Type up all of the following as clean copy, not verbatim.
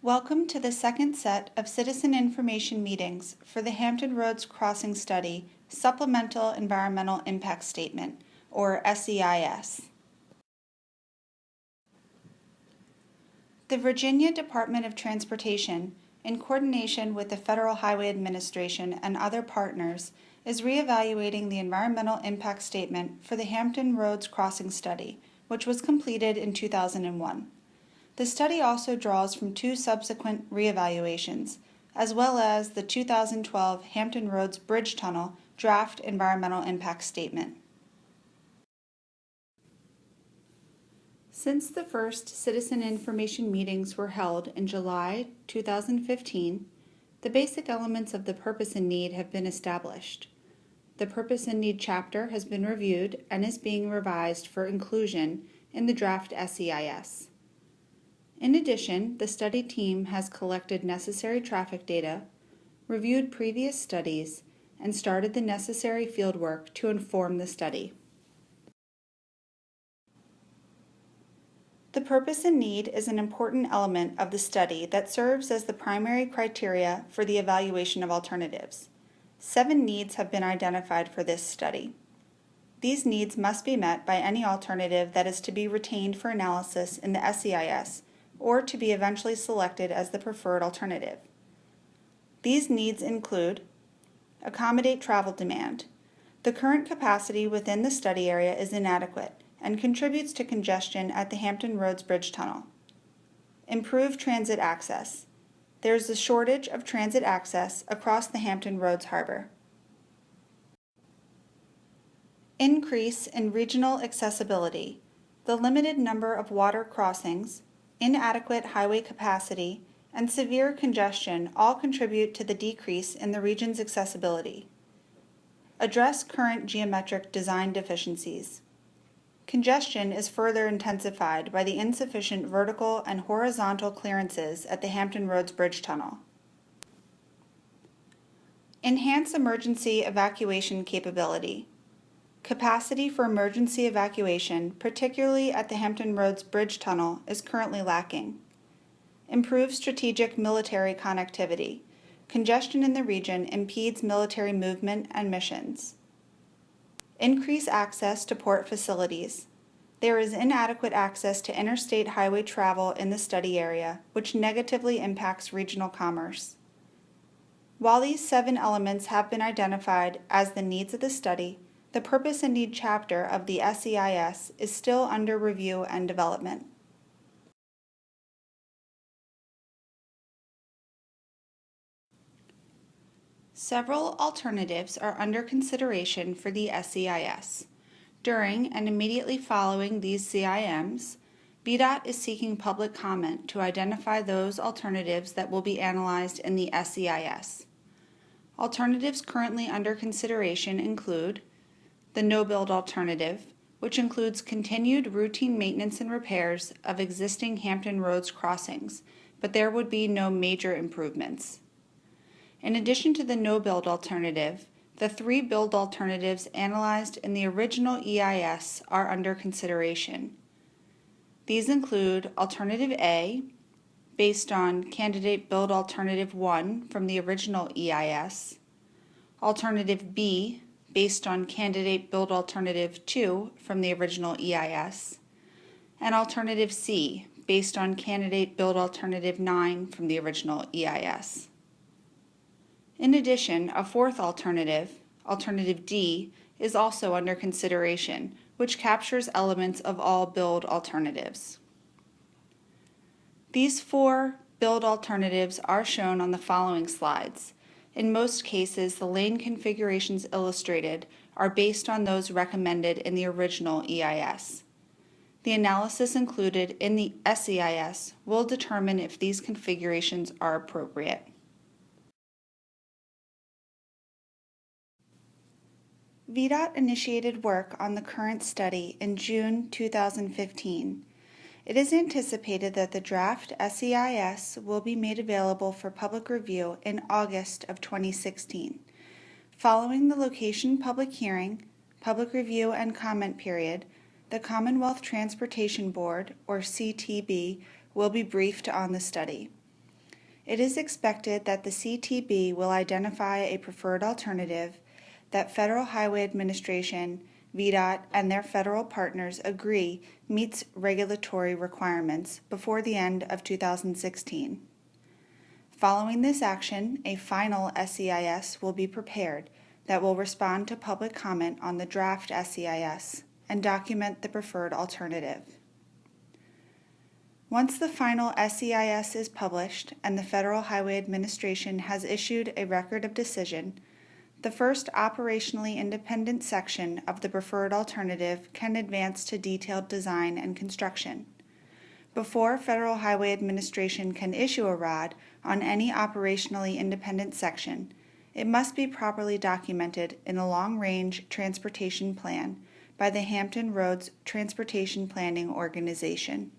Welcome to the second set of citizen information meetings for the Hampton Roads Crossing Study Supplemental Environmental Impact Statement, or SEIS. The Virginia Department of Transportation, in coordination with the Federal Highway Administration and other partners, is reevaluating the environmental impact statement for the Hampton Roads Crossing Study, which was completed in 2001. The study also draws from two subsequent reevaluations, as well as the 2012 Hampton Roads Bridge Tunnel Draft Environmental Impact Statement. Since the first citizen information meetings were held in July 2015, the basic elements of the purpose and need have been established. The purpose and need chapter has been reviewed and is being revised for inclusion in the draft SEIS. In addition, the study team has collected necessary traffic data, reviewed previous studies, and started the necessary fieldwork to inform the study. The purpose and need is an important element of the study that serves as the primary criteria for the evaluation of alternatives. 7 needs have been identified for this study. These needs must be met by any alternative that is to be retained for analysis in the SEIS or to be eventually selected as the preferred alternative. These needs include: accommodate travel demand. The current capacity within the study area is inadequate and contributes to congestion at the Hampton Roads Bridge Tunnel. Improve transit access. There is a shortage of transit access across the Hampton Roads Harbor. Increase in regional accessibility. The limited number of water crossings, inadequate highway capacity, and severe congestion all contribute to the decrease in the region's accessibility. Address current geometric design deficiencies. Congestion is further intensified by the insufficient vertical and horizontal clearances at the Hampton Roads Bridge Tunnel. Enhance emergency evacuation capability. Capacity for emergency evacuation, particularly at the Hampton Roads Bridge Tunnel, is currently lacking. Improve strategic military connectivity. Congestion in the region impedes military movement and missions. Increase access to port facilities. There is inadequate access to interstate highway travel in the study area, which negatively impacts regional commerce. While these 7 elements have been identified as the needs of the study, the purpose and need chapter of the SEIS is still under review and development. Several alternatives are under consideration for the SEIS. During and immediately following these CIMs, VDOT is seeking public comment to identify those alternatives that will be analyzed in the SEIS. Alternatives currently under consideration include the no-build alternative, which includes continued routine maintenance and repairs of existing Hampton Roads crossings, but there would be no major improvements. In addition to the no-build alternative, the 3 build alternatives analyzed in the original EIS are under consideration. These include Alternative A, based on Candidate Build Alternative 1 from the original EIS, Alternative B, based on Candidate Build Alternative 2 from the original EIS, and Alternative C, based on Candidate Build Alternative 9 from the original EIS. In addition, a 4th alternative, Alternative D, is also under consideration, which captures elements of all build alternatives. These 4 build alternatives are shown on the following slides. In most cases, the lane configurations illustrated are based on those recommended in the original EIS. The analysis included in the SEIS will determine if these configurations are appropriate. VDOT initiated work on the current study in June 2015. It is anticipated that the draft SEIS will be made available for public review in August of 2016. Following the location public hearing, public review and comment period, the Commonwealth Transportation Board, or CTB, will be briefed on the study. It is expected that the CTB will identify a preferred alternative that Federal Highway Administration, VDOT, and their federal partners agree meets regulatory requirements before the end of 2016. Following this action, a final SEIS will be prepared that will respond to public comment on the draft SEIS and document the preferred alternative. Once the final SEIS is published and the Federal Highway Administration has issued a record of decision, the first operationally independent section of the preferred alternative can advance to detailed design and construction. Before Federal Highway Administration can issue a ROD on any operationally independent section, it must be properly documented in a long-range transportation plan by the Hampton Roads Transportation Planning Organization.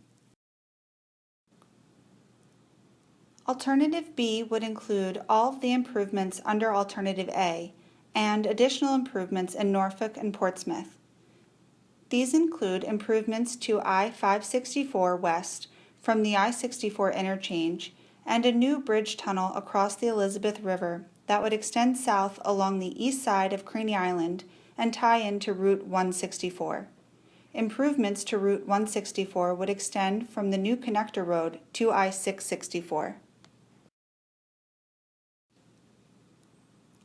Alternative B would include all of the improvements under Alternative A and additional improvements in Norfolk and Portsmouth. These include improvements to I-564 west from the I-64 interchange and a new bridge tunnel across the Elizabeth River that would extend south along the east side of Craney Island and tie into Route 164. Improvements to Route 164 would extend from the new connector road to I-664.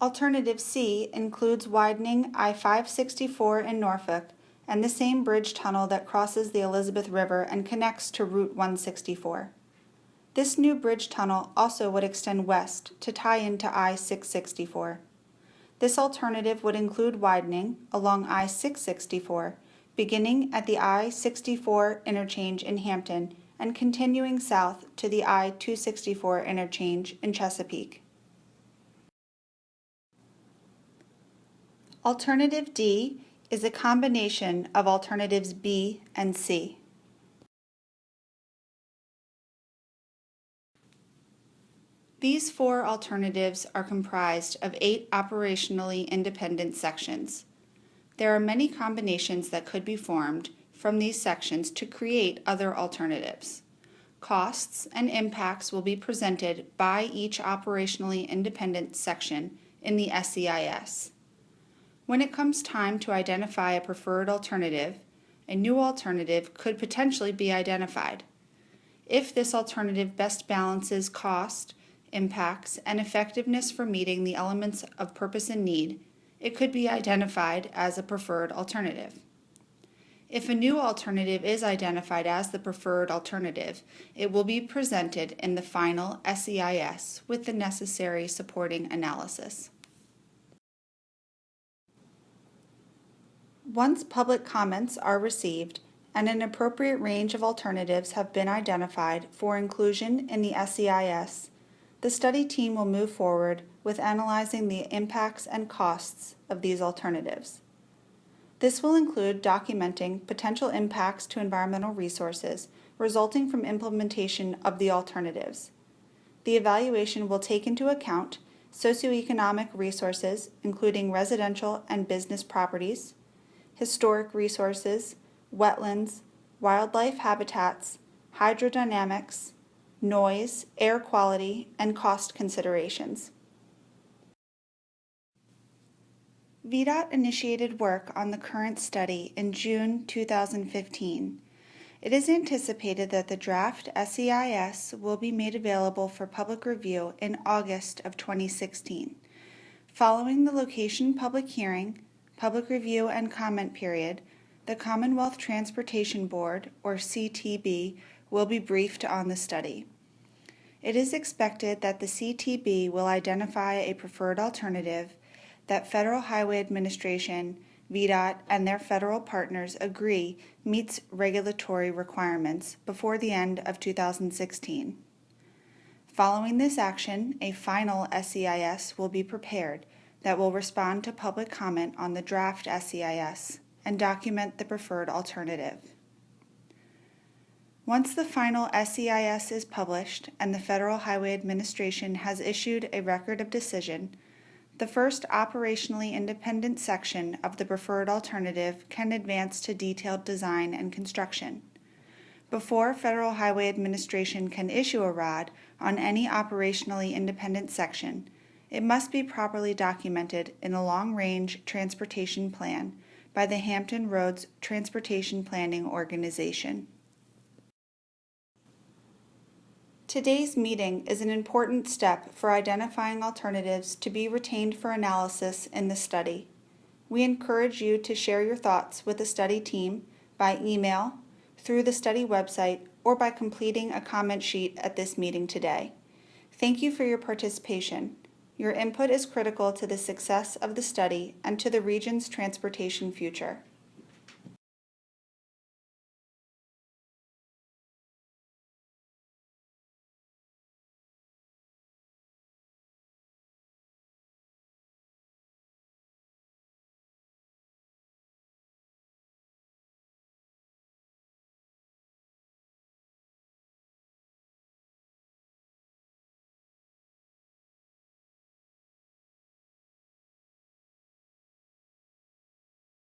Alternative C includes widening I-564 in Norfolk and the same bridge tunnel that crosses the Elizabeth River and connects to Route 164. This new bridge tunnel also would extend west to tie into I-664. This alternative would include widening along I-664, beginning at the I-64 interchange in Hampton and continuing south to the I-264 interchange in Chesapeake. Alternative D is a combination of alternatives B and C. These four alternatives are comprised of 8 operationally independent sections. There are many combinations that could be formed from these sections to create other alternatives. Costs and impacts will be presented by each operationally independent section in the SEIS. When it comes time to identify a preferred alternative, a new alternative could potentially be identified. If this alternative best balances cost, impacts, and effectiveness for meeting the elements of purpose and need, it could be identified as a preferred alternative. If a new alternative is identified as the preferred alternative, it will be presented in the final SEIS with the necessary supporting analysis. Once public comments are received and an appropriate range of alternatives have been identified for inclusion in the SEIS, the study team will move forward with analyzing the impacts and costs of these alternatives. This will include documenting potential impacts to environmental resources resulting from implementation of the alternatives. The evaluation will take into account socioeconomic resources, including residential and business properties, historic resources, wetlands, wildlife habitats, hydrodynamics, noise, air quality, and cost considerations. VDOT initiated work on the current study in June 2015. It is anticipated that the draft SEIS will be made available for public review in August of 2016. Following the location public hearing, public review and comment period, the Commonwealth Transportation Board, or CTB, will be briefed on the study. It is expected that the CTB will identify a preferred alternative that Federal Highway Administration, VDOT, and their federal partners agree meets regulatory requirements before the end of 2016. Following this action, a final SEIS will be prepared that will respond to public comment on the draft SEIS and document the preferred alternative. Once the final SEIS is published and the Federal Highway Administration has issued a record of decision, the first operationally independent section of the preferred alternative can advance to detailed design and construction. Before Federal Highway Administration can issue a ROD on any operationally independent section, it must be properly documented in a long-range transportation plan by the Hampton Roads Transportation Planning Organization. Today's meeting is an important step for identifying alternatives to be retained for analysis in the study. We encourage you to share your thoughts with the study team by email, through the study website, or by completing a comment sheet at this meeting today. Thank you for your participation. Your input is critical to the success of the study and to the region's transportation future.